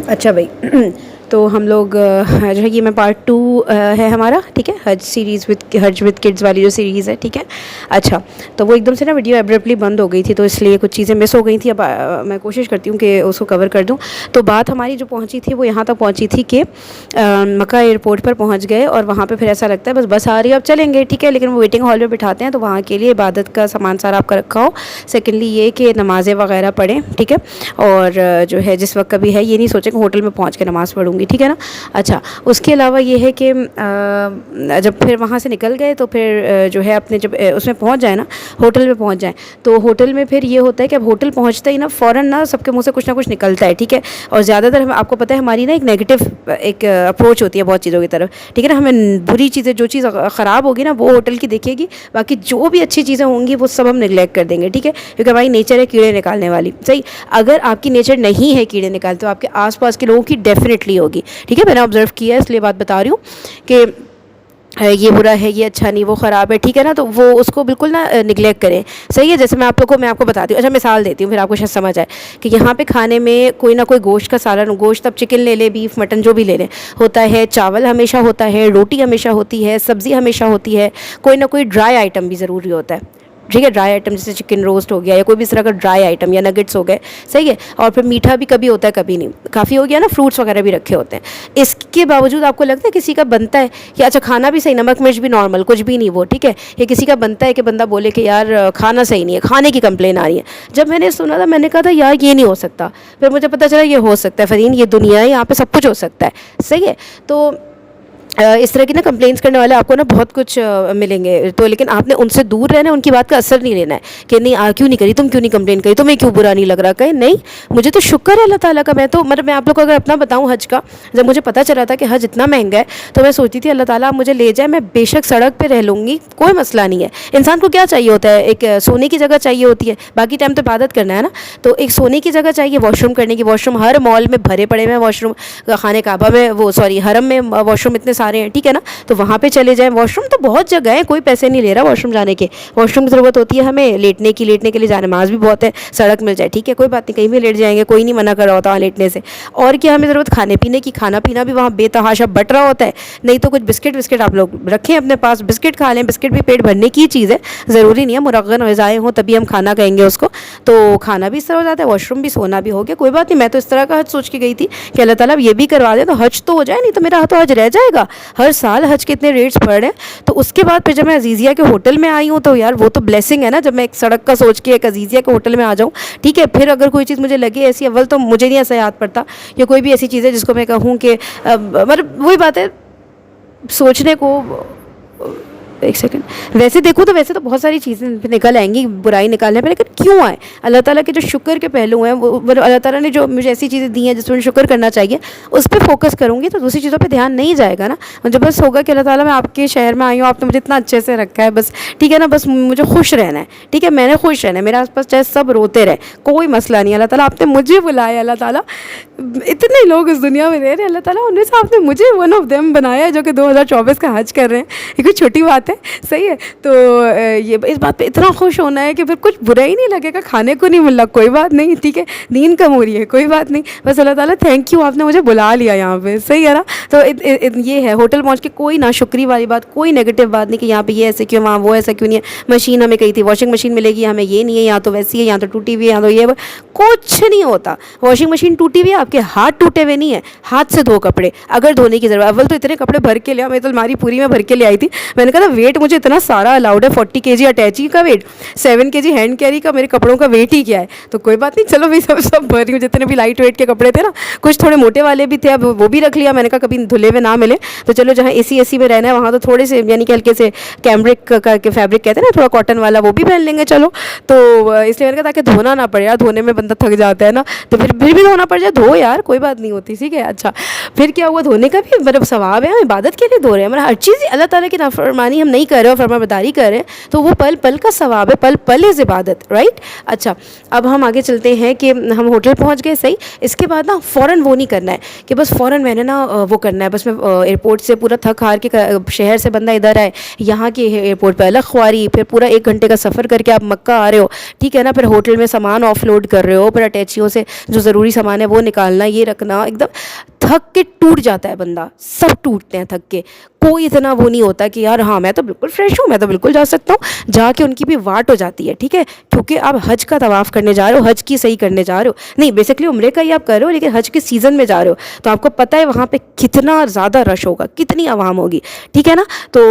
اچھا بھائی تو ہم لوگ جو ہے یہ میں پارٹ 2 ہے ہمارا، ٹھیک ہے، حج سیریز حج وتھ کڈز والی جو سیریز ہے، ٹھیک ہے. اچھا تو وہ ایک دم سے نا ویڈیو ایبرپٹلی بند ہو گئی تھی، تو اس لیے کچھ چیزیں مس ہو گئی تھیں. اب میں کوشش کرتی ہوں کہ اس کو کور کر دوں. تو بات ہماری جو پہنچی تھی وہ یہاں تک پہنچی تھی کہ مکہ ایئرپورٹ پر پہنچ گئے، اور وہاں پہ پھر ایسا لگتا ہے بس آ رہی ہے اب چلیں گے، ٹھیک ہے، لیکن وہ ویٹنگ ہال میں بٹھاتے ہیں تو وہاں کے لیے عبادت کا سامان سارا آپ کا رکھا ہو. سیکنڈلی یہ کہ نمازیں وغیرہ پڑھیں، ٹھیک ہے، اور جو ہے جس وقت کبھی ہے یہ نہیں سوچیں کہ ہوٹل میں پہنچ کے نماز پڑھوں گی، ٹھیک ہے نا. اچھا اس کے علاوہ یہ ہے کہ جب پھر وہاں سے نکل گئے تو پھر جو ہے اپنے جب اس میں پہنچ جائیں نا، ہوٹل میں پہنچ جائیں، تو ہوٹل میں پھر یہ ہوتا ہے کہ اب ہوٹل پہنچتے ہی نا فوراً نا سب کے منہ سے کچھ نہ کچھ نکلتا ہے، ٹھیک ہے. اور زیادہ تر آپ کو پتہ ہے ہماری نا ایک نیگیٹو ایک اپروچ ہوتی ہے بہت چیزوں کی طرف، ٹھیک ہے نا. ہمیں بری چیزیں، جو چیز خراب ہوگی نا وہ ہوٹل کی دیکھے گی، باقی جو بھی اچھی چیزیں ہوں گی وہ سب ہم نگلیکٹ کر دیں گے، ٹھیک ہے، کیونکہ ہماری نیچر ہے کیڑے نکالنے والی. صحیح، اگر آپ کی نیچر نہیں ہے کیڑے نکالتے تو آپ کے آس پاس کے لوگوں کی ڈیفینیٹلی ہوگی، ٹھیک ہے. میں نے آبزرو کیا ہے اس لیے بات بتا رہی ہوں کہ یہ برا ہے، یہ اچھا نہیں، وہ خراب ہے، ٹھیک ہے نا. تو وہ اس کو بالکل نا نگلیکٹ کریں. صحیح ہے، جیسے میں آپ کو بتاتی ہوں. اچھا مثال دیتی ہوں پھر آپ کو شاید سمجھ آئے کہ یہاں پہ کھانے میں کوئی نہ کوئی گوشت کا سالن، گوشت اب چکن لے لیں، بیف مٹن جو بھی لے لیں، ہوتا ہے. چاول ہمیشہ ہوتا ہے، روٹی ہمیشہ ہوتی ہے، سبزی ہمیشہ ہوتی ہے، کوئی نہ کوئی ڈرائی آئٹم بھی ضروری ہوتا ہے، ٹھیک ہے. ڈرائی آئٹم جیسے چکن روسٹ ہو گیا یا کوئی بھی اس طرح کا ڈرائی آئٹم یا نگٹس ہو گئے، صحیح ہے. اور پھر میٹھا بھی کبھی ہوتا ہے کبھی نہیں، کافی ہو گیا نا، فروٹس وغیرہ بھی رکھے ہوتے ہیں. اس کے باوجود آپ کو لگتا ہے کسی کا بنتا ہے کہ اچھا کھانا بھی صحیح، نمک مرچ بھی نارمل، کچھ بھی نہیں وہ، ٹھیک ہے. یا کسی کا بنتا ہے کہ بندہ بولے کہ یار کھانا صحیح نہیں ہے، کھانے کی کمپلین آ رہی ہے. جب میں نے سنا تھا میں نے کہا تھا یار یہ نہیں ہو سکتا، پھر مجھے پتہ چلا یہ ہو سکتا ہے. فرین یہ دنیا ہے، یہاں پہ سب کچھ ہو سکتا ہے، صحیح ہے. تو اس طرح کی نا کمپلینس کرنے والے آپ کو نا بہت کچھ ملیں گے. تو لیکن آپ نے ان سے دور رہنا ہے، ان کی بات کا اثر نہیں لینا ہے کہ نہیں کیوں نہیں کری، تم کیوں نہیں کمپلین کری، تمہیں کیوں برا نہیں لگ رہا. کہیں نہیں، مجھے تو شکر ہے اللہ تعالیٰ کا. میں تو مطلب میں آپ لوگ کو اگر اپنا بتاؤں حج کا، جب مجھے پتہ چلا تھا کہ حج اتنا مہنگا ہے تو میں سوچتی تھی اللہ تعالیٰ آپ مجھے لے جائے، میں بے شک سڑک پہ رہ لوں گی، کوئی مسئلہ نہیں ہے. انسان کو کیا چاہیے ہوتا ہے؟ ایک سونے کی جگہ چاہیے ہوتی ہے، باقی ٹائم تو عبادت کرنا ہے نا. تو ایک سونے کی جگہ چاہیے واش روم کرنے کی. واش روم ہر مال میں بھرے پڑے ہوئے ہیں، واش روم خانہ کعبہ میں حرم میں واش روم اتنے سارے ہیں، ٹھیک ہے نا. تو وہاں پہ چلے جائیں. واش روم تو بہت جگہ ہے، کوئی پیسے نہیں لے رہا واش روم جانے کے. واش روم کی ضرورت ہوتی ہے ہمیں لیٹنے کے لیے جانماز بھی بہت ہے، سڑک مل جائے ٹھیک ہے، کوئی بات نہیں، کہیں بھی لیٹ جائیں گے، کوئی نہیں منع کر رہا ہوتا وہاں لیٹنے سے. اور کیا ہمیں ضرورت کھانے پینے کی، کھانا پینا بھی وہاں بے تحاشا بٹ رہا ہوتا ہے. نہیں تو کچھ بسکٹ آپ لوگ رکھیں اپنے پاس، بسکٹ کھا لیں، بسکٹ بھی پیٹ بھرنے کی چیز ہے، ضروری نہیں ہے مرغن غذائیں ہوں تبھی ہم کھانا کہیں گے اس کو. تو کھانا بھی اس طرح ہو جاتا ہے، واش روم بھی، سونا بھی ہو گیا، کوئی بات نہیں. میں تو اس طرح کا حج سوچ کے گئی تھی کہ اللہ تعالیٰ یہ بھی کروا دے تو حج تو ہو جائے، نہیں تو میرا تو حج رہ جائے گا. ہر سال حج کے اتنے ریٹس بڑھ رہے ہیں. تو اس کے بعد پھر جب میں عزیزیہ کے ہوٹل میں آئی ہوں تو یار وہ تو بلیسنگ ہے نا، جب میں ایک سڑک کا سوچ کے ایک عزیزیہ کے ہوٹل میں آ جاؤں، ٹھیک ہے. پھر اگر کوئی چیز مجھے لگے ایسی، اول تو مجھے نہیں ایسا یاد پڑتا، یا کوئی بھی ایسی چیز ہے جس کو میں کہوں کہ مطلب وہی بات ہے سوچنے کو. ایک سیکنڈ، ویسے دیکھو تو ویسے تو بہت ساری چیزیں نکل آئیں گی برائی نکالنے پہ، لیکن کیوں آئے؟ اللہ تعالیٰ کے جو شکر کے پہلو ہیں، وہ اللہ تعالیٰ نے جو مجھے ایسی چیزیں دی ہیں جس میں شکر کرنا چاہیے، اس پہ فوکس کروں گی تو دوسری چیزوں پہ دھیان نہیں جائے گا نا. مجھے بس ہوگا کہ اللہ تعالیٰ میں آپ کے شہر میں آئی ہوں، آپ نے مجھے اتنا اچھے سے رکھا ہے، بس ٹھیک ہے نا، بس مجھے خوش رہنا ہے، ٹھیک ہے، میں نے خوش رہنا ہے، میرے آس پاس چاہے سب روتے رہے، کوئی مسئلہ نہیں. اللہ تعالیٰ آپ نے مجھے بلایا، اللہ تعالیٰ اتنے لوگ اس دنیا میں رہ رہے ہیں، اللہ تعالیٰ ان میں سے آپ نے مجھے ون آف دیم بنایا ہے جو کہ 2024 کا حج کر رہے ہیں. یہ کوئی چھوٹی بات ہے، صحیح ہے. تو یہ اس بات پہ اتنا خوش ہونا ہے کہ پھر کچھ برا ہی نہیں لگے گا. کھانے کو نہیں مل رہا کوئی بات نہیں، ٹھیک ہے، نیند کم ہو رہی ہے کوئی بات نہیں، بس اللہ تعالیٰ تھینک یو آپ نے مجھے بلا لیا یہاں پہ، صحیح ہے نا. تو یہ ہے ہوٹل پہنچ کے کوئی ناشکری والی بات، کوئی نیگیٹو بات نہیں کہ یہاں پہ یہ ایسے کیوں، وہاں وہ ایسا کیوں نہیں ہے. مشین ہمیں کہی تھی واشنگ مشین ملے گی، ہمیں یہ نہیں ہے، یہاں تو ویسی ہے، یہاں تو ٹوٹی ہوئی ہے، یہاں تو یہ کچھ نہیں ہوتا. واشنگ مشین ٹوٹی ہوئی ہے، آپ کے ہاتھ ٹوٹے ہوئے نہیں ہیں، ہاتھ سے دھو کپڑے اگر دھونے کی ضرورت. اول تو اتنے کپڑے بھر کے لیا، میں تو الماری پوری میں بھر کے لے آئی تھی. میں نے کہا ویٹ مجھے اتنا سارا الاؤڈ ہے، 40 kg اٹیچی کا ویٹ، 7 kg ہینڈ کیری کا، میرے کپڑوں کا ویٹ ہی کیا ہے. تو کوئی بات نہیں، چلو بھی سب بھر رہی ہوں، جتنے بھی لائٹ ویٹ کے کپڑے تھے نا، کچھ تھوڑے موٹے والے بھی تھے، اب وہ بھی رکھ لیا. میں نے کہا کبھی دھلے ہوئے نہ ملے تو چلو جہاں اے سی میں رہنا ہے وہاں تو تھوڑے سے یعنی کہ ہلکے سے کیمبرک کا فیبرک کہتے ہیں نا، تھوڑا کاٹن والا، وہ بھی پہن لیں گے چلو. تو اس لیے میں نے کہا تاکہ دھونا نہ پڑے یار، دھونے میں بندہ تھک جاتا ہے نا، تو پھر بھی دھونا پڑ جائے دھو یار، کوئی بات نہیں ہوتی، ٹھیک ہے. اچھا پھر کیا ہوا، دھونے کا بھی مطلب ثواب ہے، ہم عبادت کے لیے دھو رہے ہیں، ہمارا ہر چیز اللہ تعالیٰ کی نافرمانی ہم نہیں کر رہے ہو, فرما برداری کر رہے ہیں, تو وہ پل پل کا ثواب ہے, پل پل از عبادت, رائٹ. اچھا اب ہم آگے چلتے ہیں کہ ہم ہوٹل پہنچ گئے, صحیح. اس کے بعد نا فوراً وہ نہیں کرنا ہے کہ بس فوراً میں نے نا وہ کرنا ہے, بس میں ایئرپورٹ سے پورا تھک ہار کے شہر سے بندہ ادھر آئے, یہاں کے ایئرپورٹ پہ الگ خواری, پھر پورا 1 گھنٹے کا سفر کر کے آپ مکہ آ رہے ہو, ٹھیک ہے نا, پھر ہوٹل میں سامان آف لوڈ کر رہے ہو, پھر اٹیچیوں سے جو ضروری سامان ہے وہ نکالنا, یہ رکھنا, ایک دم تھک کے ٹوٹ جاتا ہے بندہ, سب ٹوٹتے ہیں تھک کے. کوئی اتنا وہ نہیں ہوتا کہ یار ہاں میں تو بالکل فریش ہوں, میں تو بالکل جا سکتا ہوں, جا کے ان کی بھی واٹ ہو جاتی ہے, ٹھیک ہے, کیونکہ آپ حج کا طواف کرنے جا رہے ہو, حج کی صحیح کرنے جا رہے ہو, نہیں بیسکلی عمرے کا ہی آپ کر رہے ہو, لیکن حج کے سیزن میں جا رہے ہو, تو آپ کو پتہ ہے وہاں پہ کتنا زیادہ رش ہوگا, کتنی عوام ہوگی, ٹھیک ہے نا. تو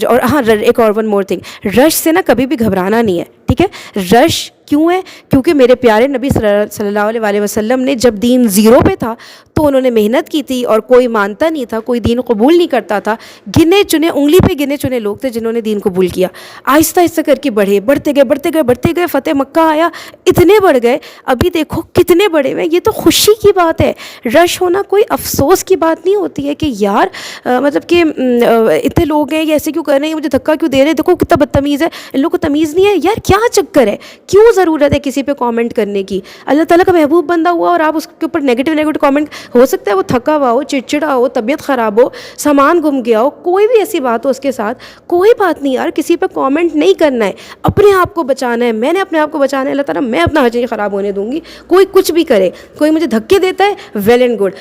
اور ہاں ایک اور ون مور تھنگ, رش سے نا کبھی بھی گھبرانا نہیں ہے, ٹھیک ہے. رش کیوں ہے؟ کیونکہ میرے پیارے نبی صلی اللہ علیہ وسلم نے جب دین زیرو پہ تھا تو انہوں نے محنت کی تھی, اور کوئی مانتا نہیں تھا, کوئی دین قبول نہیں کرتا تھا, گنے چنے انگلی پہ گنے چنے لوگ تھے جنہوں نے دین قبول کیا. آہستہ آہستہ کر کے بڑھتے گئے, فتح مکہ آیا, اتنے بڑھ گئے, ابھی دیکھو کتنے بڑے ہوئے. یہ تو خوشی کی بات ہے, رش ہونا کوئی افسوس کی بات نہیں ہوتی ہے کہ یار مطلب کہ اتنے لوگ ہیں, یہ ایسے کیوں کر رہے ہیں, مجھے دھکا کیوں دے رہے ہیں, دیکھو کتنا بدتمیز ہے, ان لوگوں کو تمیز نہیں ہے یار, کیا چکر ہے, کیوں ضرورت ہے کسی پہ کامنٹ کرنے کی. اللہ تعالیٰ کا محبوب بندہ ہوا اور آپ اس کے اوپر نیگیٹو کامنٹ, ہو سکتا ہے وہ تھکا ہوا ہو, چڑچڑا ہو, طبیعت خراب ہو, سامان گم گیا ہو, کوئی بھی ایسی بات ہو اس کے ساتھ, کوئی بات نہیں یار, کسی پہ کامنٹ نہیں کرنا ہے, اپنے آپ کو بچانا ہے. میں نے اپنے آپ کو بچانا ہے, اللہ تعالیٰ میں اپنا حج نہیں خراب ہونے دوں گی. کوئی کچھ بھی کرے, کوئی مجھے دھکے دیتا ہے, ویل اینڈ گڈ,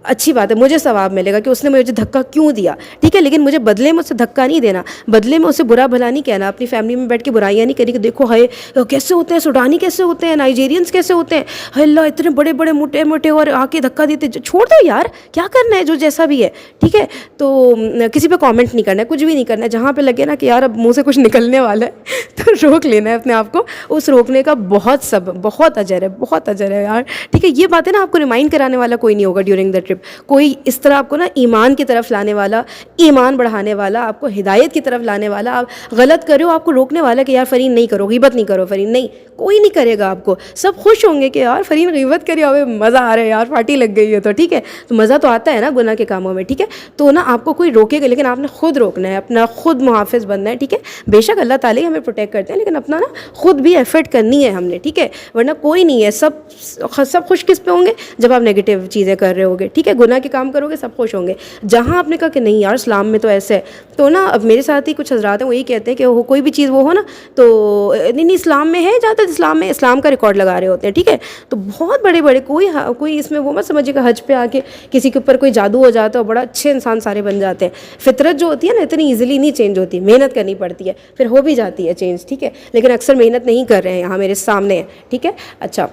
اچھی بات ہے, مجھے ثواب ملے گا کہ اس نے مجھے دھکا کیوں دیا, ٹھیک ہے, لیکن مجھے بدلے میں اسے دھکا نہیں دینا, بدلے میں اسے برا بھلا نہیں کہنا, اپنی فیملی میں بیٹھ کے برائیاں نہیں کرنی کہ دیکھو ہائے کیسے ہوتے ہیں, سوڈانی کیسے ہوتے ہیں, نائجیرینس کیسے ہوتے ہیں, ہائے اللہ اتنے بڑے بڑے موٹے موٹے, اور آ کے دھکا دیتے. چھوڑ دو یار, کیا کرنا ہے, جو جیسا بھی ہے, ٹھیک ہے. تو کسی پہ کامنٹ نہیں کرنا ہے, کچھ بھی نہیں کرنا ہے. جہاں پہ لگے نا کہ یار اب منہ سے کچھ نکلنے والا ہے تو روک لینا ہے اپنے آپ کو. اس روکنے کا بہت اجر ہے, بہت اجر ہے یار, ٹھیک ہے. یہ باتیں نا آپ کو ریمائنڈ کرانے والا کوئی نہیں ہوگا ڈیورنگ دا ٹرپ, کوئی اس طرح آپ کو نا ایمان کی طرف لانے والا, ایمان بڑھانے والا, آپ کو ہدایت کی طرف لانے والا, آپ غلط کرے ہو آپ کو روکنے والا کہ یار فرین نہیں کرو, غیبت نہیں کرو فرین, نہیں, کوئی نہیں کرے گا آپ کو. سب خوش ہوں گے کہ یار فرین غیبت کری, ہوئے مزہ آ رہا ہے یار, پارٹی لگ گئی ہے, تو ٹھیک ہے, تو مزہ تو آتا ہے نا گناہ کے کاموں میں, ٹھیک ہے. تو نا آپ کو کوئی روکے گا, لیکن آپ نے خود روکنا ہے, اپنا خود محافظ بننا ہے, ٹھیک ہے. بے شک اللہ تعالیٰ ہمیں پروٹیکٹ کرتے ہیں, لیکن اپنا نا خود بھی ایفرٹ کرنی ہے ہم نے, ٹھیک ہے, ورنہ کوئی نہیں ہے. سب خوش کس پہ ہوں گے, جب آپ نیگیٹو چیزیں کر رہے ہوگے, ٹھیک ہے, گناہ کے کام کرو گے سب خوش ہوں گے. جہاں آپ نے کہا کہ نہیں یار اسلام میں تو ایسے ہے, تو نا اب میرے ساتھ ہی کچھ حضرات ہیں وہ یہی کہتے ہیں کہ وہ کوئی بھی چیز وہ ہو نا تو نہیں اسلام میں ہے, جہاں تک اسلام میں اسلام کا ریکارڈ لگا رہے ہوتے ہیں, ٹھیک ہے. تو بہت بڑے کوئی اس میں وہ مت سمجھے گا حج پہ آ کے کسی کے اوپر کوئی جادو ہو جاتا ہے, بڑا اچھے انسان سارے بن جاتے ہیں. فطرت جو ہوتی ہے نا اتنی ایزیلی نہیں چینج ہوتی, محنت کرنی پڑتی ہے, پھر ہو بھی جاتی ہے چینج, ٹھیک ہے. لیکن اکثر محنت نہیں کر رہے ہیں, یہاں میرے سامنے ہے, ٹھیک ہے. اچھا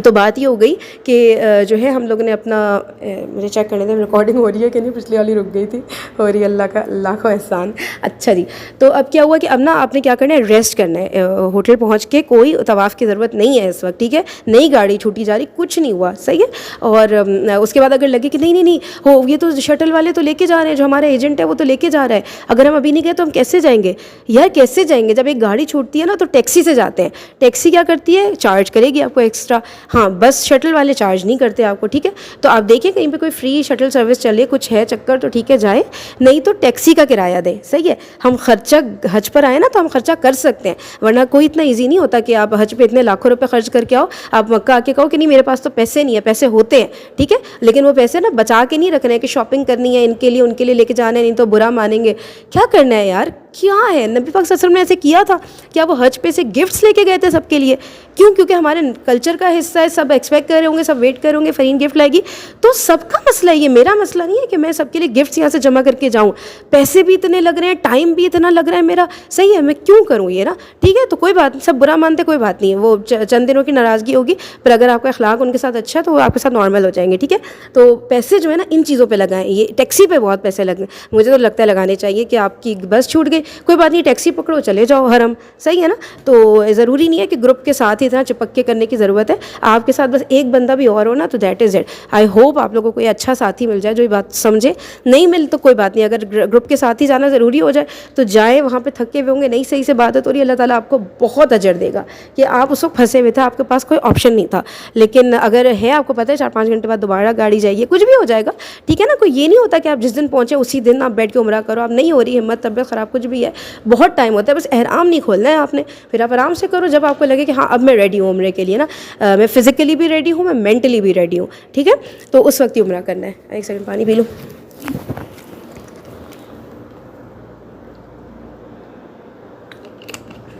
تو بات یہ ہو گئی کہ جو ہے ہم لوگوں نے اپنا, مجھے چیک کرنے دیں ریکارڈنگ ہو رہی ہے کہ نہیں, پچھلی والی رک گئی تھی, ہو رہی ہے, اللہ کا احسان. اچھا جی, تو اب کیا ہوا کہ اب نا آپ نے کیا کرنا ہے, ریسٹ کرنا ہے. ہوٹل پہنچ کے کوئی طواف کی ضرورت نہیں ہے اس وقت, ٹھیک ہے, نئی گاڑی چھوٹی جا رہی, کچھ نہیں ہوا, صحیح ہے. اور اس کے بعد اگر لگے کہ نہیں ہو یہ تو شٹل والے تو لے کے جا رہے ہیں, جو ہمارا ایجنٹ ہے وہ تو لے کے جا رہا ہے, اگر ہم ابھی نہیں گئے تو ہم کیسے جائیں گے یار, کیسے جائیں گے. جب ایک گاڑی چھوٹتی ہے نا تو ٹیکسی سے جاتے ہیں, ٹیکسی کیا کرتی ہے, چارج کرے گی آپ کو ایکسٹرا, ہاں بس شٹل والے چارج نہیں کرتے آپ کو, ٹھیک ہے. تو آپ دیکھیں کہیں پہ کوئی فری شٹل سروس چلے, کچھ ہے چکر تو ٹھیک ہے جائے, نہیں تو ٹیکسی کا کرایہ دیں, صحیح ہے. ہم خرچہ حج پر آئے نا تو ہم خرچہ کر سکتے ہیں, ورنہ کوئی اتنا ایزی نہیں ہوتا کہ آپ حج پہ اتنے لاکھوں روپے خرچ کر کے آؤ, آپ مکہ آ کے کہو کہ نہیں میرے پاس تو پیسے نہیں ہے. پیسے ہوتے ہیں, ٹھیک ہے, لیکن وہ پیسے نا بچا کے نہیں رکھنے ہیں کہ شاپنگ کرنی ہے ان کے لیے لے کے جانا ہے, نہیں تو برا مانیں گے. کیا کرنا ہے یار, کیا ہے, نبی پاک صلی اللہ علیہ وسلم نے ایسے کیا تھا کیا, وہ حج پہ سے گفٹس لے کے گئے تھے سب کے لیے, کیوں, کیونکہ ہمارے کلچر کا حصہ ہے, سب ایکسپیکٹ کر رہے ہوں گے, سب ویٹ کر رہے ہوں گے فرین گفٹ لائے گی, تو سب کا مسئلہ ہے, یہ میرا مسئلہ نہیں ہے کہ میں سب کے لیے گفٹس یہاں سے جمع کر کے جاؤں. پیسے بھی اتنے لگ رہے ہیں, ٹائم بھی اتنا لگ رہا ہے میرا, صحیح ہے, میں کیوں کروں یہ نا, ٹھیک ہے. تو کوئی بات نہیں, سب برا مانتے, کوئی بات نہیں ہے, وہ چند دنوں کی ناراضگی ہوگی, پر اگر آپ کا اخلاق ان کے ساتھ اچھا ہے تو وہ آپ کے ساتھ نارمل ہو جائیں گے, ٹھیک ہے. تو پیسے جو ہے نا ان چیزوں پہ لگائیں, یہ ٹیکسی پہ بہت پیسے لگیں, مجھے تو لگتا ہے لگانے چاہیے کہ آپ کی بس چھوٹ گئی کہ کوئی بات نہیں ٹیکسی پکڑو چلے جاؤ حرم, صحیح ہے نا. تو ضروری نہیں ہے کہ گروپ کے ساتھ ہی اتنا چپک کے کرنے کی ضرورت ہے, آپ کے ساتھ بس ایک بندہ بھی اور ہو نا تو that is it. I hope آپ لوگوں کو یہ اچھا ساتھی مل جائے جو یہ بات سمجھے, نہیں مل تو کوئی بات نہیں, اگر گروپ کے ساتھ ہی جانا ضروری ہو جائے تو جائیں, وہاں پہ تھکے ہوئے ہوں گے, نہیں صحیح سے بات ہو رہی ہے, اللہ تعالیٰ آپ کو بہت اجر دے گا کہ آپ اس وقت پھنسے ہوئے تھے, آپ کے پاس کوئی آپشن نہیں تھا. لیکن اگر ہے آپ کو پتہ ہے 4-5 گھنٹے بعد دوبارہ گاڑی جائیے, کچھ بھی ہو جائے گا, ٹھیک ہے نا. کوئی یہ نہیں ہوتا کہ آپ جس دن پہنچے اسی دن آپ بیٹھ کے عمرہ کرو, آپ نہیں ہو رہی ہمت, طبیعت خراب, کچھ بھی ہے, بہت ٹائم ہوتا ہے, بس احرام نہیں کھولنا ہے آپ نے, پھر آپ آرام سے کرو جب آپ کو لگے کہ ہاں اب میں ریڈی ہوں عمرے کے لیے نا, میں فزیکلی بھی ریڈی ہوں, میں مینٹلی بھی ریڈی ہوں, ٹھیک ہے. تو اس وقت ہی عمرہ کرنا ہے. ایک سیکنڈ پانی پی لوں.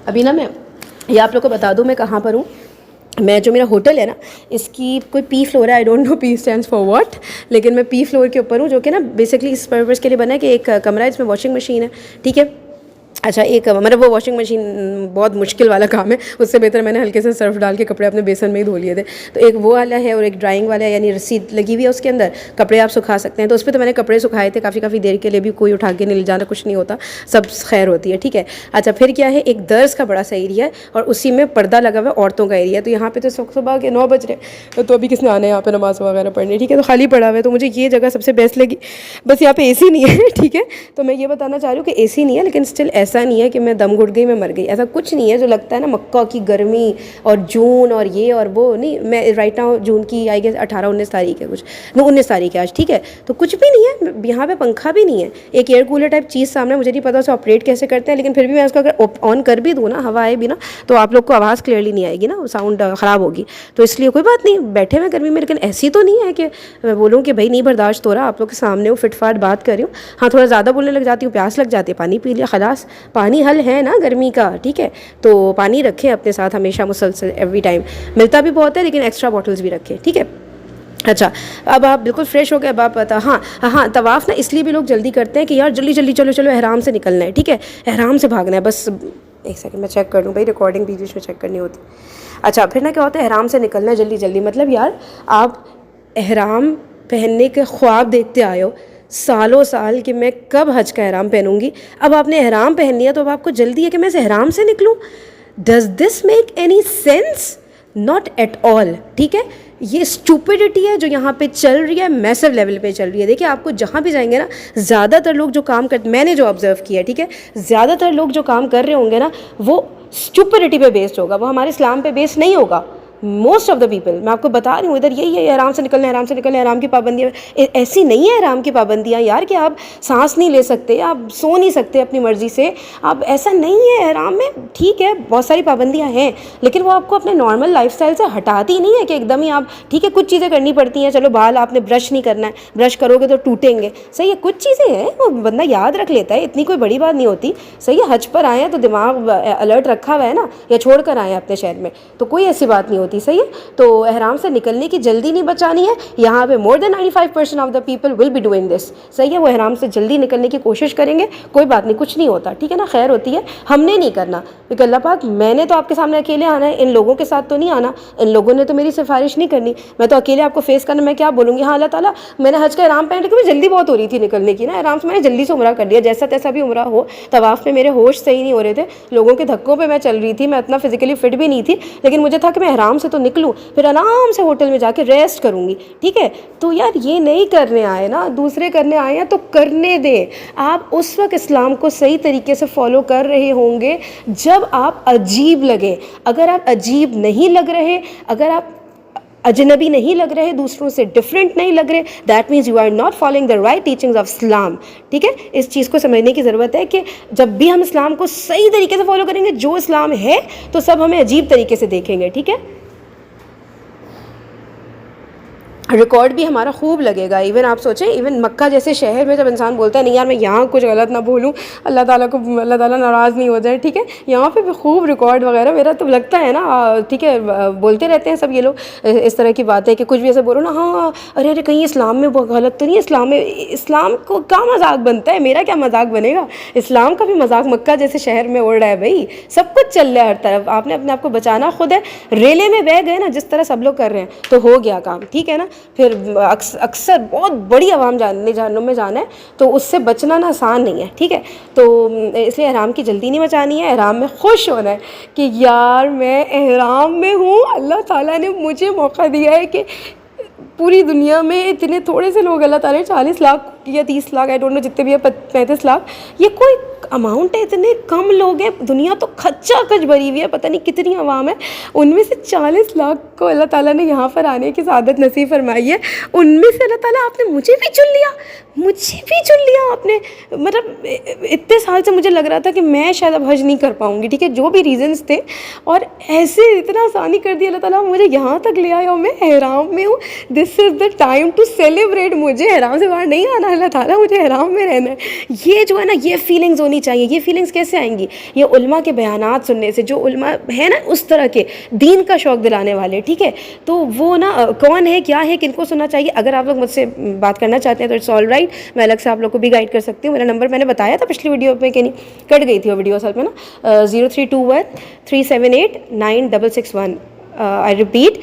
ابھی نا میں یہ آپ لوگ کو بتا دوں میں کہاں پر ہوں. میں جو میرا ہوٹل ہے نا اس کی کوئی پی فلور ہے, I don't know P stands for what, لیکن میں پی فلور کے اوپر ہوں, جو کہ نا بیسکلی اس پرپز کے لیے بنا ہے کہ ایک کمرہ ہے جس میں واشنگ مشین ہے, ٹھیک ہے. اچھا ایک مطلب وہ واشنگ مشین بہت مشکل والا کام ہے, اس سے بہتر میں نے ہلکے سے سرف ڈال کے کپڑے اپنے بیسن میں ہی دھو لیے تھے. تو ایک وہ والا ہے اور ایک ڈرائنگ والا ہے, یعنی رسید لگی ہوئی ہے اس کے اندر, کپڑے آپ سکھا سکتے ہیں. تو اس پہ تو میں نے کپڑے سکھائے تھے کافی دیر کے لیے, بھی کوئی اٹھا کے نہیں لے جانا, کچھ نہیں ہوتا, سب خیر ہوتی ہے, ٹھیک ہے. اچھا پھر کیا ہے, ایک درس کا بڑا سا ایریا ہے اور اسی میں پردہ لگا ہوا ہے, عورتوں کا ایریا. تو یہاں پہ تو صبح کے 9 بج رہے, تو ابھی کس نے آنا ہے یہاں پہ نماز وغیرہ پڑھنے, ٹھیک ہے. تو خالی پڑا ہوا ہے, تو مجھے یہ جگہ سب سے بیسٹ لگی. بس یہاں پہ اے سی نہیں ہے, ٹھیک ہے. تو میں یہ بتانا چاہ رہی ہوں کہ اے سی نہیں ہے, لیکن اسٹل ایسا نہیں ہے کہ میں دم گھٹ گئی, میں مر گئی, ایسا کچھ نہیں ہے. جو لگتا ہے نا مکہ کی گرمی اور جون اور یہ اور وہ, نہیں, میں رائٹ ناؤ جون کی آئی گیس 18-19 تاریخ ہے, کچھ 19 تاریخ ہے آج, ٹھیک ہے. تو کچھ بھی نہیں ہے یہاں پہ, پنکھا بھی نہیں ہے, ایک ایئر کولر ٹائپ چیز سامنے, مجھے نہیں پتا اسے آپریٹ کیسے کرتے ہیں, لیکن پھر بھی میں اس کو اگر آن کر بھی دوں نا, ہوا آئے بھی نا, تو آپ لوگ کو آواز کلیئرلی نہیں آئے گی نا, ساؤنڈ خراب ہوگی. تو اس لیے کوئی بات نہیں, بیٹھے ہوئے گرمی میں, لیکن ایسی تو نہیں ہے کہ میں بولوں کہ بھائی نہیں برداشت ہو رہا, آپ لوگ کے سامنے ہوں, فٹ فاٹ بات کر رہی ہوں. ہاں تھوڑا زیادہ بولنے لگ جاتی ہوں, پیاس لگ جاتی ہے, پانی پی لیا خلاص, پانی حل ہے نا گرمی کا, ٹھیک ہے. تو پانی رکھیں اپنے ساتھ ہمیشہ مسلسل, ایوری ٹائم, ملتا بھی بہت ہے لیکن ایکسٹرا بوٹلز بھی رکھیں, ٹھیک ہے. اچھا اب آپ بالکل فریش ہو گئے, اب آپ پتا, ہاں طواف نا اس لیے بھی لوگ جلدی کرتے ہیں کہ یار جلدی چلو احرام سے نکلنا ہے, ٹھیک ہے, احرام سے بھاگنا ہے. بس ایک سیکنڈ میں چیک کر لوں بھائی, ریکارڈنگ بیچ بیچ میں چیک کرنی ہوتی. اچھا پھر نا کیا ہوتا ہے, احرام سے نکلنا ہے جلدی, مطلب یار آپ احرام پہننے کے خواب دیکھتے آئے ہو سالوں سال کہ میں کب حج کا احرام پہنوں گی, اب آپ نے احرام پہن لیا تو اب آپ کو جلدی ہے کہ میں اس احرام سے نکلوں. Does this make any sense? Not at all, ٹھیک ہے. یہ اسٹوپڈٹی ہے جو یہاں پہ چل رہی ہے, میسو لیول پہ چل رہی ہے. دیکھیں آپ کو جہاں بھی جائیں گے نا, زیادہ تر لوگ جو کام کرتے, میں نے جو آبزرو کیا ہے, ٹھیک ہے, زیادہ تر لوگ جو کام کر رہے ہوں گے نا وہ اسٹوپڈٹی پہ بیسڈ ہوگا, وہ ہمارے اسلام پہ بیسڈ نہیں ہوگا. موسٹ آف دا پیپل, میں آپ کو بتا رہی ہوں, ادھر یہی ہے, آرام سے نکلنا, آرام کی پابندیاں ایسی نہیں ہے. آرام کی پابندیاں یار کہ آپ سانس نہیں لے سکتے, آپ سو نہیں سکتے اپنی مرضی سے, آپ ایسا نہیں ہے آرام میں, ٹھیک ہے. بہت ساری پابندیاں ہیں لیکن وہ آپ کو اپنے نارمل لائف اسٹائل سے ہٹاتی نہیں ہے کہ ایک دم ہی آپ, ٹھیک ہے, کچھ چیزیں کرنی پڑتی ہیں. چلو بال آپ نے برش نہیں کرنا ہے, برش کرو گے تو ٹوٹیں گے, صحیح ہے. کچھ چیزیں ہیں وہ بندہ یاد رکھ لیتا ہے, اتنی کوئی بڑی بات نہیں ہوتی, صحیح ہے. حج پر آئے ہیں تو دماغ الرٹ رکھا ہوا ہے نا, یا چھوڑ کر آئے ہیں اپنے شہر میں, تو کوئی ایسی بات نہیں ہوتی, صحیح ہے. تو احرام سے نکلنے کی جلدی نہیں بچانی ہے. یہاں پہ more than 95% of the people will be doing this, صحیح ہے. وہ احرام سے جلدی نکلنے کی کوشش کریں گے, کوئی بات نہیں, کچھ نہیں ہوتا, ٹھیک ہے نا, خیر ہوتی ہے. ہم نے نہیں کرنا کیونکہ اللہ پاک, میں نے تو آپ کے سامنے اکیلے آنا ہے, ان لوگوں کے ساتھ تو نہیں آنا, ان لوگوں نے تو میری سفارش نہیں کرنی, میں تو اکیلے آپ کو فیس کرنا. میں کیا بولوں گی, ہاں اللہ تعالیٰ میں نے حج کا احرام پہن کے جلدی بہت ہو رہی تھی نکلنے کی نا, احرام سے میں نے جلدی سے عمرہ کر لیا, جیسا تیسا بھی عمرہ ہو. طواف میں میرے ہوش صحیح نہیں ہو رہے تھے, لوگوں کے دھکوں پہ میں چل رہی تھی, میں اتنا فزیکلی فٹ بھی نہیں تھی, لیکن مجھے تھا کہ میں احرام سے تو نکلوں, پھر آرام سے ہوٹل میں جا کے ریسٹ کروں گی, ٹھیک ہے. تو یار یہ نہیں کرنے آئے نا, دوسرے کرنے آئے ہیں تو کرنے دیں. آپ اس وقت اسلام کو صحیح طریقے سے فالو کر رہے ہوں گے جب آپ عجیب لگے. اگر آپ عجیب نہیں لگ رہے, اگر آپ اجنبی نہیں لگ رہے, دوسروں سے ڈفرینٹ نہیں لگ رہے, that means you are not following the right teachings of Islam, ٹھیک ہے. اس چیز کو سمجھنے کی ضرورت ہے کہ جب بھی ہم اسلام کو صحیح طریقے سے فالو کریں گے, جو اسلام ہے, تو سب ہمیں عجیب طریقے سے دیکھیں گے, ٹھیک ہے. ریکارڈ بھی ہمارا خوب لگے گا. ایون آپ سوچیں, ایون مکہ جیسے شہر میں جب انسان بولتا ہے نہیں یار میں یہاں کچھ غلط نہ بولوں, اللہ تعالیٰ ناراض نہیں ہو جائے, ٹھیک ہے, یہاں پہ بھی خوب ریکارڈ وغیرہ, میرا تو لگتا ہے نا, ٹھیک ہے, بولتے رہتے ہیں سب یہ لوگ اس طرح کی باتیں کہ کچھ بھی ایسے بولو نا, ہاں ارے کہیں اسلام میں غلط تو نہیں ہے, اسلام میں, اسلام کو کیا مذاق بنتا ہے, میرا کیا مذاق بنے گا, اسلام کا بھی مذاق مکہ جیسے شہر میں اڑ رہا ہے بھائی, سب کچھ چل رہا ہے ہر طرف. آپ نے اپنے آپ کو بچانا خود ہے, ریلے میں بہ گئے نا جس طرح سب لوگ کر رہے ہیں, تو ہو گیا کام, ٹھیک ہے نا. پھر اکثر بہت بڑی عوام جہنم میں جانا ہے، تو اس سے بچنا نا آسان نہیں ہے، ٹھیک ہے. تو اس لیے احرام کی جلدی نہیں مچانی ہے، احرام میں خوش ہونا ہے کہ یار میں احرام میں ہوں، اللہ تعالیٰ نے مجھے موقع دیا ہے کہ پوری دنیا میں اتنے تھوڑے سے لوگ، اللہ تعالیٰ نے 40 لاکھ یا 30 لاکھ، آئی ڈونٹ نو جتنے بھی ہیں، 35 لاکھ، یہ کوئی اماؤنٹ ہے؟ اتنے کم لوگ ہیں، دنیا تو کھچا کھچ بھری ہوئی ہے، پتہ نہیں کتنی عوام ہے، ان میں سے 40 لاکھ کو اللہ تعالیٰ نے یہاں پر آنے کی سعادت نصیب فرمائی ہے. ان میں سے اللہ تعالیٰ آپ نے مجھے بھی چن لیا آپ نے. مطلب اتنے سال سے مجھے لگ رہا تھا کہ میں شاید اب حج نہیں کر پاؤں گی، ٹھیک ہے، جو بھی ریزنس تھے، اور ایسے اتنا آسانی کر دی اللہ تعالیٰ، مجھے یہاں تک لے آیا اور میں احرام میں ہوں. دس از دا ٹائم ٹو سیلیبریٹ. مجھے احرام سے باہر نہیں آنا، اللہ تعالیٰ مجھے احرام میں رہنا ہے. یہ جو ہے نا، یہ فیلنگز ہونی چاہیے. یہ فیلنگز کیسے آئیں گی؟ یہ علماء کے بیانات سننے سے، جو علماء ہیں نا اس طرح کے دین کا شوق دلانے والے، ٹھیک ہے. تو وہ نا کون ہے، کیا ہے، کن کو سننا چاہیے. اگر آپ لوگ مجھ سے بات کرنا چاہتے ہیں تو اٹس آل رائٹ، میں الگ سے آپ لوگ کو بھی گائڈ کر سکتی ہوں. میرا نمبر میں نے بتایا تھا پچھلی ویڈیو میں کہ نہیں، کٹ گئی تھی وہ ویڈیو اصل میں نا. 0321378961. آئی ریپیٹ،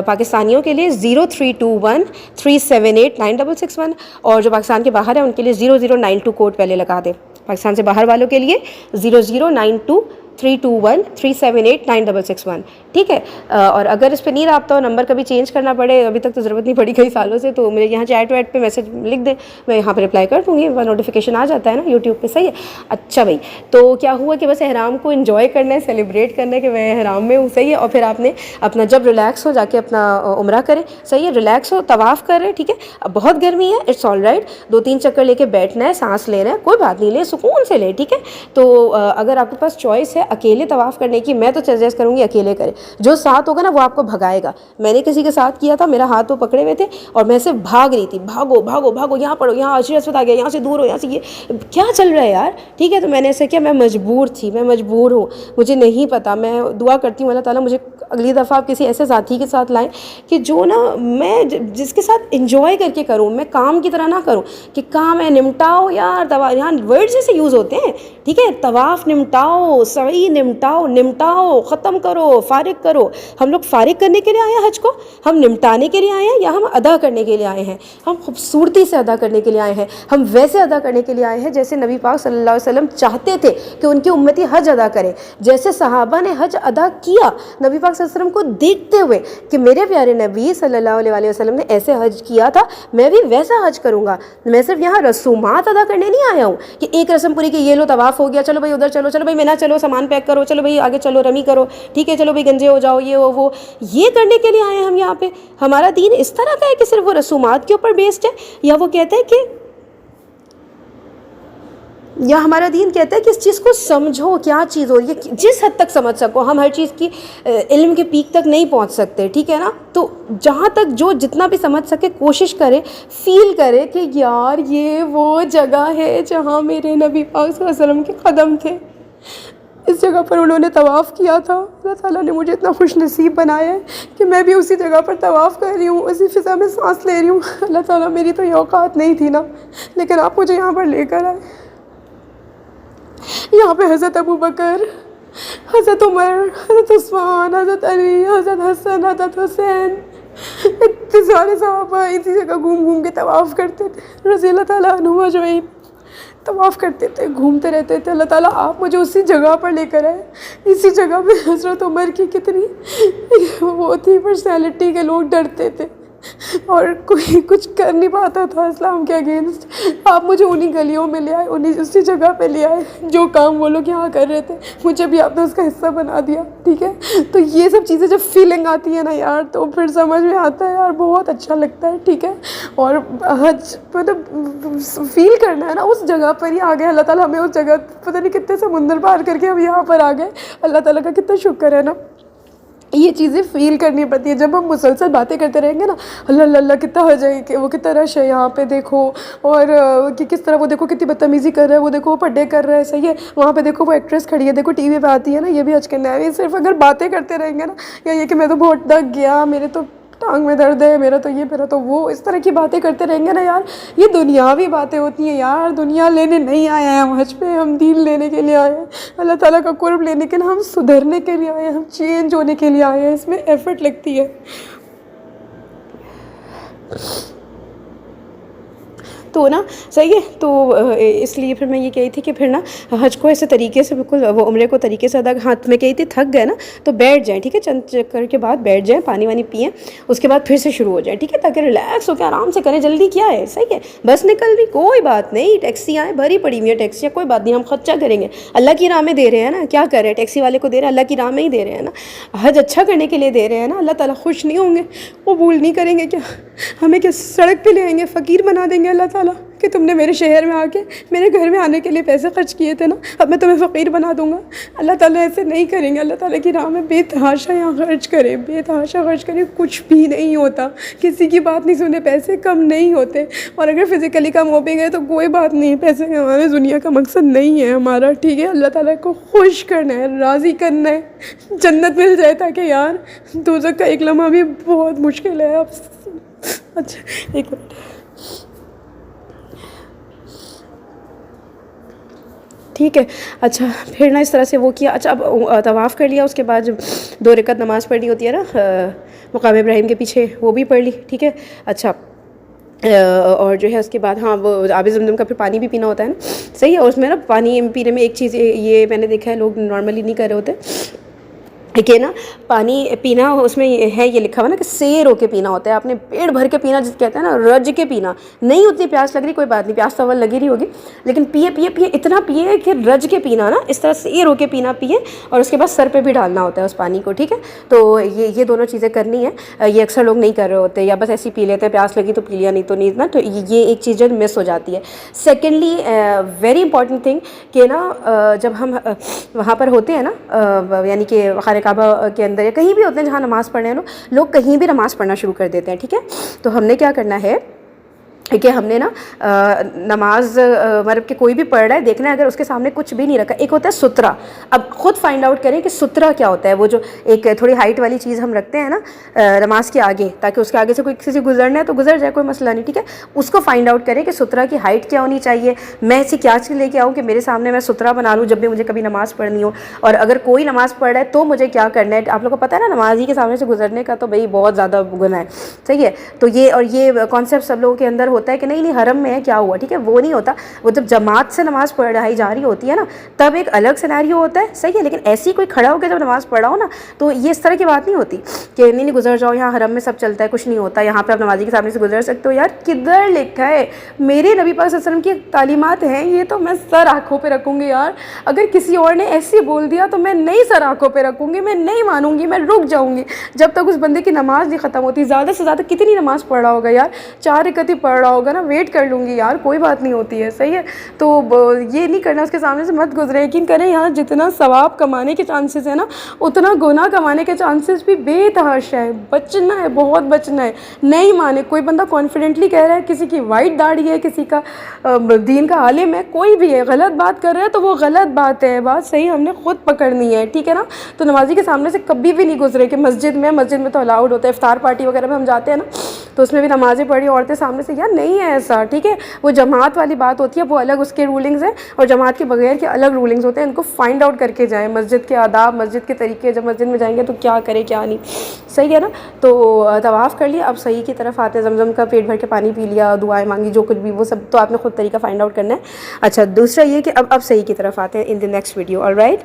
پاکستانیوں کے لیے 0321378961، اور جو پاکستان کے باہر ہیں ان کے لیے 0092 کوڈ پہلے لگا دیں. پاکستان سے باہر والوں کے لیے 0092378961، ٹھیک ہے. اور اگر اس پہ نہیں رابطہ ہو، نمبر کبھی چینج کرنا پڑے، ابھی تک تو ضرورت نہیں پڑی کئی سالوں سے، تو میرے یہاں چیٹ ویٹ پہ میسج لکھ دیں، میں یہاں پہ رپلائی کر دوں گی، نوٹیفیکیشن آ جاتا ہے نا یوٹیوب پہ. صحیح ہے. اچھا بھائی، تو کیا ہوا کہ بس احرام کو انجوائے کرنا ہے، سیلیبریٹ کرنا ہے کہ میں احرام میں ہوں. صحیح ہے. اور پھر آپ نے اپنا جب ریلیکس ہو جا کے اپنا عمرہ کریں. صحیح ہے، ریلیکس ہو، طواف کر رہے، ٹھیک ہے. اب بہت گرمی ہے، اٹس آل رائٹ، 2-3 چکر لے کے بیٹھنا ہے، سانس لینا ہے، کوئی بات نہیں، لے سکون سے لے، ٹھیک ہے. تو اگر آپ کے پاس چوائس ہے اکیلے طواف کرنے کی، میں تو سجیسٹ کروں گی اکیلے کرے. جو ساتھ ہوگا نا وہ آپ کو بھگائے گا. میں نے کسی کے ساتھ کیا تھا، میرا ہاتھ وہ پکڑے ہوئے تھے اور میں صرف بھاگ رہی تھی، بھاگو بھاگو بھاگو، یہاں پڑھو، یہاں حجر اسود آ گیا، یہاں سے دور ہو، یہاں سے، یہ کیا چل رہا ہے یار، ٹھیک ہے. تو میں نے ایسا کیا، میں مجبور تھی، میں مجبور ہوں، مجھے نہیں پتا. میں دعا کرتی ہوں اللہ تعالیٰ مجھے اگلی دفعہ آپ کسی ایسے ساتھی کے ساتھ لائیں کہ جو نا میں جس کے ساتھ انجوائے کر کے کروں، میں کام کی طرح نہ کروں کہ کام ہے نمٹاؤ یار. یہاں ورڈ جیسے یوز ہوتے ہیں، ٹھیک ہے. طواف نمٹاؤ، سعی نمٹاؤ، ختم کرو، فارغ کرو. ہم لوگ فارغ کرنے کے لیے آئے ہیں حج کو؟ ہم نمٹانے کے لیے آئے ہیں یا ہم ادا کرنے کے لیے آئے ہیں؟ ہم خوبصورتی سے ادا کرنے کے لیے آئے ہیں، ہم ویسے ادا کرنے کے لیے آئے ہیں جیسے نبی پاک صلی اللہ علیہ وسلم چاہتے تھے کہ ان کی امتی حج ادا کرے. جیسے صحابہ نے حج ادا کیا نبی پاک صلی اللہ علیہ وسلم کو دیکھتے ہوئے کہ میرے پیارے نبی صلی اللہ علیہ وسلم نے ایسے حج کیا تھا، میں بھی ویسا حج کروں گا. میں صرف یہاں رسومات ادا کرنے نہیں آیا ہوں کہ ایک رسم پوری کہ یہ لو طواف ہو گیا، چلو بھائی ادھر چلو، چلو بھائی مینا چلو، سامان پیک کرو، چلو بھائی آگے چلو، رمی کرو، ٹھیک ہے، چلو بھائی گنجے ہو جاؤ، یہ ہو وہ. یہ کرنے کے لیے آئے ہیں ہم یہاں پہ. ہمارا دین اس طرح کا ہے کہ صرف وہ رسومات کے اوپر بیسڈ ہے، یا وہ کہتا ہے کہ یا ہمارا دین کہتا ہے کہ اس چیز کو سمجھو کیا چیز ہو رہی ہے، جس حد تک سمجھ سکو. ہم ہر چیز کی علم کے پیک تک نہیں پہنچ سکتے، ٹھیک ہے نا. تو جہاں تک جو جتنا بھی سمجھ سکے کوشش کرے، فیل کرے کہ یار یہ وہ جگہ ہے جہاں میرے نبی پاک صلی اللہ علیہ وسلم کے قدم تھے، اس جگہ پر انہوں نے طواف کیا تھا. اللہ تعالیٰ نے مجھے اتنا خوش نصیب بنایا ہے کہ میں بھی اسی جگہ پر طواف کر رہی ہوں، اسی فضا میں سانس لے رہی ہوں. اللہ تعالیٰ، میری تو یہ اوقات نہیں تھی نا، لیکن آپ مجھے یہاں پر لے کر آئے. یہاں پہ حضرت ابو بکر، حضرت عمر، حضرت عثمان، حضرت علی، حضرت حسن، حضرت حسین، اتنے سارے صحابہ اسی جگہ گھوم گھوم کے طواف کرتے تھے، رضی اللہ تعالیٰ عنہم اجمعین. طواف کرتے تھے، گھومتے رہتے تھے. اللہ تعالیٰ آپ مجھے اسی جگہ پر لے کر آئے. اسی جگہ پہ حضرت عمر کی کتنی وہ تھی پرسنالٹی کہ لوگ ڈرتے تھے اور کوئی کچھ کر نہیں پاتا تھا اسلام کے اگینسٹ. آپ مجھے انہی گلیوں میں لے آئے، اسی جگہ پہ لے آئے. جو کام وہ لوگ یہاں کر رہے تھے مجھے بھی آپ نے اس کا حصہ بنا دیا، ٹھیک ہے. تو یہ سب چیزیں جب فیلنگ آتی ہے نا یار، تو پھر سمجھ میں آتا ہے یار، بہت اچھا لگتا ہے، ٹھیک ہے. اور حج مطلب فیل کرنا ہے نا، اس جگہ پر ہی آ گئے. اللہ تعالیٰ ہمیں اس جگہ پتہ نہیں کتنے سمندر پار کر کے ہم یہاں پر آ گئے. اللہ تعالیٰ کا کتنا شکر ہے نا. یہ چیزیں فیل کرنی پڑتی ہیں. جب ہم مسلسل باتیں کرتے رہیں گے نا، اللہ اللہ اللہ کتنا حج ہے، کہ وہ کتنا رش ہے یہاں پہ دیکھو، اور کہ کس طرح وہ دیکھو کتنی بدتمیزی کر رہا ہے، وہ دیکھو وہ پردے کر رہا ہے، صحیح ہے، وہاں پہ دیکھو وہ ایکٹریس کھڑی ہے، دیکھو ٹی وی پہ آتی ہے نا، یہ بھی حج کرنا ہے. یہ صرف اگر باتیں کرتے رہیں گے نا، یا یہ کہ میں تو بہت ڈگ گیا، میرے تو ٹانگ میں درد ہے، میرا تو یہ، میرا تو وہ، اس طرح کی باتیں کرتے رہیں گے نا یار، یہ دنیاوی باتیں ہوتی ہیں یار. دنیا لینے نہیں آئے ہیں ہم حج پہ، ہم دین لینے کے لیے آئے ہیں، اللہ تعالیٰ کا قرب لینے کے لیے، ہم سدھرنے کے لیے آئے ہیں، ہم چینج ہونے کے لیے آئے ہیں. اس میں ایفرٹ لگتی ہے. تو نا صحیح ہے. تو اس لیے پھر میں یہ کہی تھی کہ پھر نا حج کو ایسے طریقے سے بالکل وہ عمرے کو طریقے سے ادا. ہاتھ میں کہی تھی تھک گئے نا تو بیٹھ جائیں, ٹھیک ہے, چند چکر کے بعد بیٹھ جائیں, پانی وانی پئیں, اس کے بعد پھر سے شروع ہو جائیں, ٹھیک ہے, تاکہ ریلیکس ہو کے آرام سے کریں. جلدی کیا ہے, صحیح ہے, بس نکل رہی کوئی بات نہیں, ٹیکسیاں بھری پڑی ہوئی ہیں ٹیکسیاں, کوئی بات نہیں, ہم خرچہ کریں گے, اللہ کی راہ میں دے رہے ہیں نا, کیا کر رہے ہیں, ٹیکسی والے کو دے رہے ہیں, اللہ کی راہ میں ہی دے رہے ہیں نا, حج اچھا کرنے کے لیے دے رہے ہیں نا. اللہ تعالیٰ خوش نہیں ہوں گے, قبول نہیں کریں گے کیا, ہمیں کیا سڑک پہ لے آئیں گے, فقیر بنا دیں گے اللہ تعالیٰ کہ تم نے میرے شہر میں آ کے میرے گھر میں آنے کے لیے پیسے خرچ کیے تھے نا, اب میں تمہیں فقیر بنا دوں گا. اللہ تعالیٰ ایسے نہیں کریں گے. اللہ تعالیٰ کی راہ میں بے تحاشا یہاں خرچ کرے, بے تحاشا خرچ کرے, کچھ بھی نہیں ہوتا, کسی کی بات نہیں سنے, پیسے کم نہیں ہوتے. اور اگر فزیکلی کم ہو بھی گئے تو کوئی بات نہیں, پیسے ہمارے دنیا کا مقصد نہیں ہے ہمارا, ٹھیک ہے. اللہ تعالیٰ کو خوش کرنا ہے, راضی کرنا ہے, جنت مل جائے, تاکہ یار دوزخ کا ایک لمحہ بھی بہت مشکل ہے. اب اچھا ایک منٹ, ٹھیک ہے. اچھا پھر نا اس طرح سے وہ کیا. اچھا اب طواف کر لیا, اس کے بعد جب 2 رکعت نماز پڑھنی ہوتی ہے نا مقام ابراہیم کے پیچھے, وہ بھی پڑھ لی, ٹھیک ہے. اچھا اور جو ہے اس کے بعد ہاں وہ آب زمزم کا پھر پانی بھی پینا ہوتا ہے نا, صحیح ہے. اور اس میں نا پانی پینے میں ایک چیز یہ میں نے دیکھا ہے لوگ نارملی نہیں کر رہے ہوتے کہ نا پانی پینا اس میں ہے یہ لکھا ہوا نا کہ سیر ہو کے پینا ہوتا ہے, آپ نے پیٹ بھر کے پینا, جس کہتے ہیں نا رج کے پینا. نہیں اتنی پیاس لگ رہی کوئی بات نہیں, پیاس تو اول لگی رہی ہوگی, لیکن پیے پیے پیے اتنا پیے کہ رج کے پینا نا, اس طرح سیر ہو کے پینا پیے, اور اس کے بعد سر پہ بھی ڈالنا ہوتا ہے اس پانی کو, ٹھیک ہے. تو یہ دونوں چیزیں کرنی ہے, یہ اکثر لوگ نہیں کر رہے ہوتے, یا بس ایسے ہی پی لیتے ہیں, پیاس لگی تو پی لیا, نہیں تو نہیں نا. تو یہ ایک چیز جو مس ہو جاتی ہے. سیکنڈلی ویری امپورٹنٹ تھنگ کہ نا جب ہم وہاں پر ہوتے ہیں نا, یعنی کہ خانہ کعبہ کے اندر یا کہیں بھی ہوتے ہیں جہاں نماز پڑھنے ہیں لوگ کہیں بھی نماز پڑھنا شروع کر دیتے ہیں, ٹھیک ہے. تو ہم نے کیا کرنا ہے کہ ہم نے نا نماز مطلب کہ کوئی بھی پڑھ رہا ہے دیکھنا ہے, اگر اس کے سامنے کچھ بھی نہیں رکھا. ایک ہوتا ہے سترہ, اب خود فائنڈ آؤٹ کریں کہ سترہ کیا ہوتا ہے. وہ جو ایک تھوڑی ہائٹ والی چیز ہم رکھتے ہیں نا نماز کے آگے, تاکہ اس کے آگے سے کوئی کسی سے گزرنا ہے تو گزر جائے, کوئی مسئلہ نہیں, ٹھیک ہے. اس کو فائنڈ آؤٹ کریں کہ سترہ کی ہائٹ کیا ہونی چاہیے. میں ایسی کیا چیز لے کے آؤں کہ میرے سامنے میں سترہ بنا لوں جب بھی مجھے کبھی نماز پڑھنی ہو. اور اگر کوئی نماز پڑھ رہا ہے تو مجھے کیا کرنا ہے. آپ لوگوں کو پتہ ہے نا نمازی کے سامنے سے گزرنے کا تو بھائی بہت زیادہ گناہ ہے, صحیح ہے. تو یہ کانسیپٹ سب لوگوں کے اندر ہوتا ہے کہ نہیں حرم میں ہے کیا ہوا, ٹھیک ہے. وہ نہیں ہوتا, وہ جب جماعت سے نماز پڑھائی جا رہی ہوتی ہے نا تب ایک الگ سینیریو ہوتا ہے, صحیح ہے. لیکن ایسی کوئی کھڑا ہو کے جب نماز پڑھ رہا ہو نا تو یہ اس طرح کی بات نہیں ہوتی کہ نہیں گزر جاؤ, یہاں حرم میں سب چلتا ہے, کچھ نہیں ہوتا, یہاں پہ آپ نمازی کے سامنے سے گزر سکتے ہو. یار کدھر لکھا ہے؟ میرے نبی پاک صلی اللہ علیہ وسلم کی تعلیمات ہیں, یہ تو میں سر آنکھوں پہ رکھوں گی یار. اگر کسی اور نے ایسے بول دیا تو میں نہیں سر آنکھوں پہ رکھوں گی, میں نہیں مانوں گی, میں رک جاؤں گی جب تک اس بندے کی نماز نہیں ختم ہوتی. زیادہ سے زیادہ کتنی نماز پڑھ رہا ہوگا یار, 4 رکعت ہی پڑھ رہا ہوگا نا, ویٹ کر لوں گی یار, کوئی بات نہیں ہوتی ہے, صحیح ہے. تو یہ نہیں کرنا, اس کے سامنے سے مت گزرے. یقین کریں یہاں جتنا ثواب کمانے کے چانسز ہیں نا اتنا گناہ کمانے کے چانسز بھی بے تحاشا ہے. بچنا ہے, بہت بچنا ہے. نہیں مانے, کوئی بندہ کانفیڈنٹلی کہہ رہا ہے کسی کی وائٹ داڑھی ہے, کسی کا دین کا عالم ہے, کوئی بھی ہے, غلط بات کر رہا ہے تو وہ غلط بات ہے, بات صحیح ہم نے خود پکڑنی ہے, ٹھیک ہے نا. تو نمازی کے سامنے سے کبھی بھی نہیں گزرے. کہ مسجد میں تو الاؤڈ ہوتا ہے, افطار پارٹی وغیرہ میں ہم جاتے ہیں نا تو اس میں بھی نمازیں پڑھی عورتیں سامنے سے, یار نہیں ہے ایسا, ٹھیک ہے. وہ جماعت والی بات ہوتی ہے, وہ الگ اس کے رولنگز ہیں, اور جماعت کے بغیر کے الگ رولنگز ہوتے ہیں. ان کو فائنڈ آؤٹ کر کے جائیں, مسجد کے آداب, مسجد کے طریقے, جب مسجد میں جائیں گے تو کیا کرے کیا نہیں, صحیح ہے نا. تو طواف کر لیا, اب صحیح کی طرف آتے ہیں. زمزم کا پیٹ بھر کے پانی پی لیا, دعائیں مانگی, جو کچھ بھی وہ سب تو آپ نے خود طریقہ فائنڈ آؤٹ کرنا ہے. اچھا دوسرا یہ کہ اب صحیح کی طرف آتے ہیں in the next video. All right.